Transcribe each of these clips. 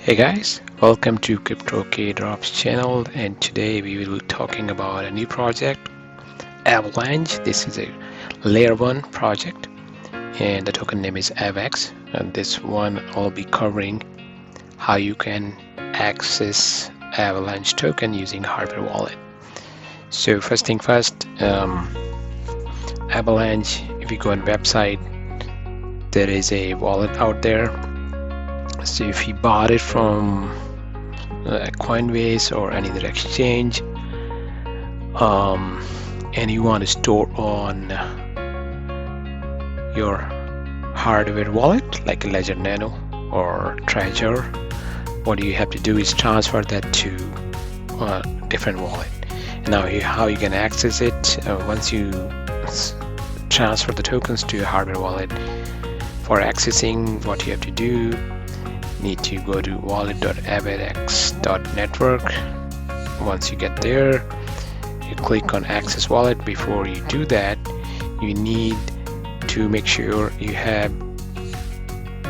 Hey guys, welcome to Crypto K-Drops channel, and today we will be talking about a new project, Avalanche. This is a layer 1 project and the token name is AVAX, and this one I'll be covering how you can access Avalanche token using hardware wallet. So first thing first, Avalanche, if you go on website, there is a wallet out there. So if you bought it from Coinbase or any other exchange, and you want to store on your hardware wallet like a Ledger Nano or Treasure, what you have to do is transfer that to a different wallet. Now how you can access it, once you transfer the tokens to your hardware wallet, for accessing, what you have to do, need to go to wallet.avax.network. Once you get there, you click on access wallet. Before you do that, you need to make sure you have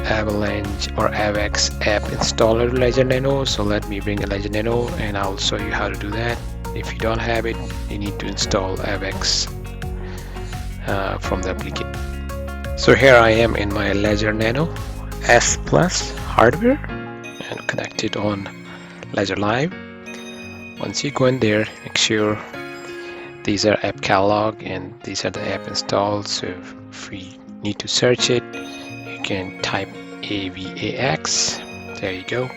Avalanche or AVAX app installer Ledger Nano. So let me bring a Ledger Nano and I'll show you how to do that. If you don't have it, you need to install AVAX from the application. So here I am in my Ledger Nano S Plus hardware and connected on Ledger Live. Once you go in there, make sure these are app catalog and these are the app installed. So if we need to search it, you can type AVAX. There you go.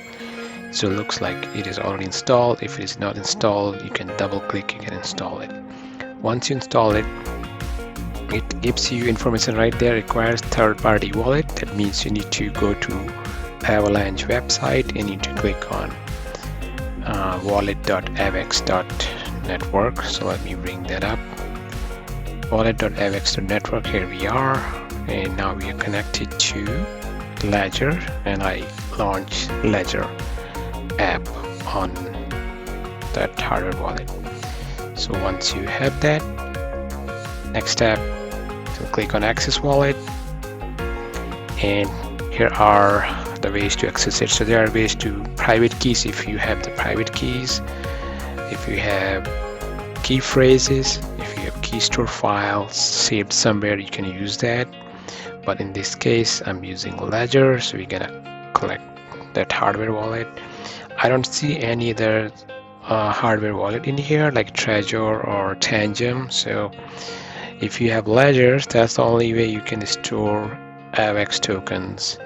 So it looks like it is already installed. If it is not installed, you can double click, you can install it. Once you install it, it gives you information right there. Requires third-party wallet. That means you need to go to Avalanche website and you need to click on wallet.avax.network. So let me bring that up. Wallet.avax.network. Here we are, and now we are connected to Ledger, and I launch Ledger app on that hardware wallet. So once you have that, next step, so click on access wallet, and here are the ways to access it. So there are ways to private keys if you have the private keys, if you have key phrases, if you have key store files saved somewhere, you can use that. But in this case, I'm using Ledger, so we're gonna collect that hardware wallet. I don't see any other hardware wallet in here like Treasure or Tangent. So if you have Ledger, that's the only way you can store AVAX tokens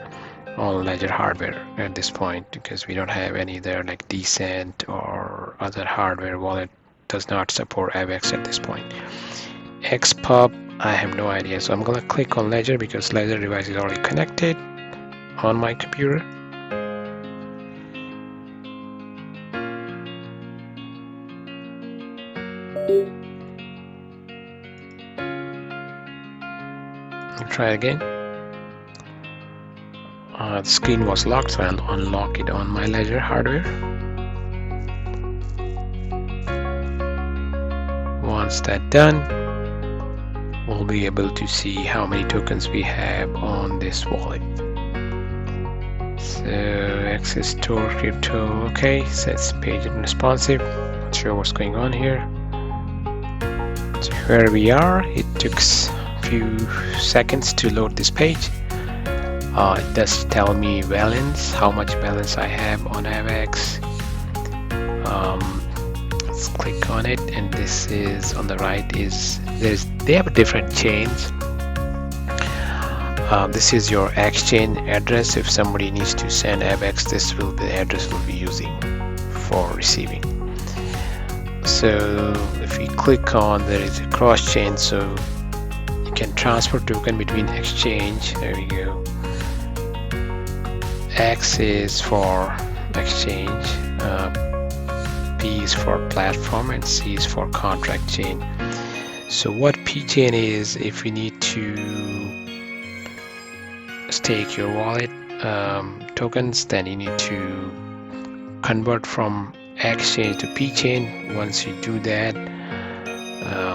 on Ledger hardware at this point, because we don't have any there like Decent or other hardware wallet does not support AVAX at this point. XPub, I have no idea, so I'm gonna click on Ledger because Ledger device is already connected on my computer. I'll try again. The screen was locked, so I'll unlock it on my Ledger hardware. Once that's done, we'll be able to see how many tokens we have on this wallet. So access store crypto, okay, sets page unresponsive. Not sure what's going on here. So here we are. It took a few seconds to load this page. It does tell me balance, how much balance I have on AVAX. Let's click on it, and this is on the right. They have different chains. This is your exchange address. If somebody needs to send AVAX, this will be the address we'll be using for receiving. So if you click on, there is a cross chain, so you can transfer token between exchange. There we go. X is for exchange, P is for platform, and C is for contract chain. So what P chain is, if you need to stake your wallet tokens, then you need to convert from exchange to P chain. Once you do that,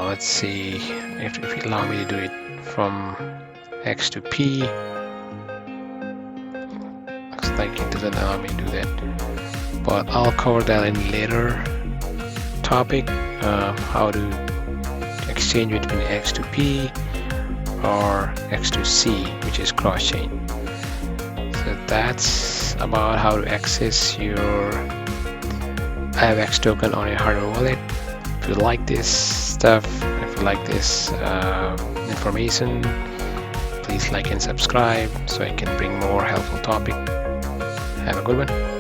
let's see if you allow me to do it from X to P. like it doesn't allow me to do that, but I'll cover that in later topic, how to exchange between X to P or X to C, which is cross-chain. So that's about how to access your AVAX token on your hardware wallet. If you like this stuff, if you like this information, please like and subscribe so I can bring more helpful topic. Have a good one.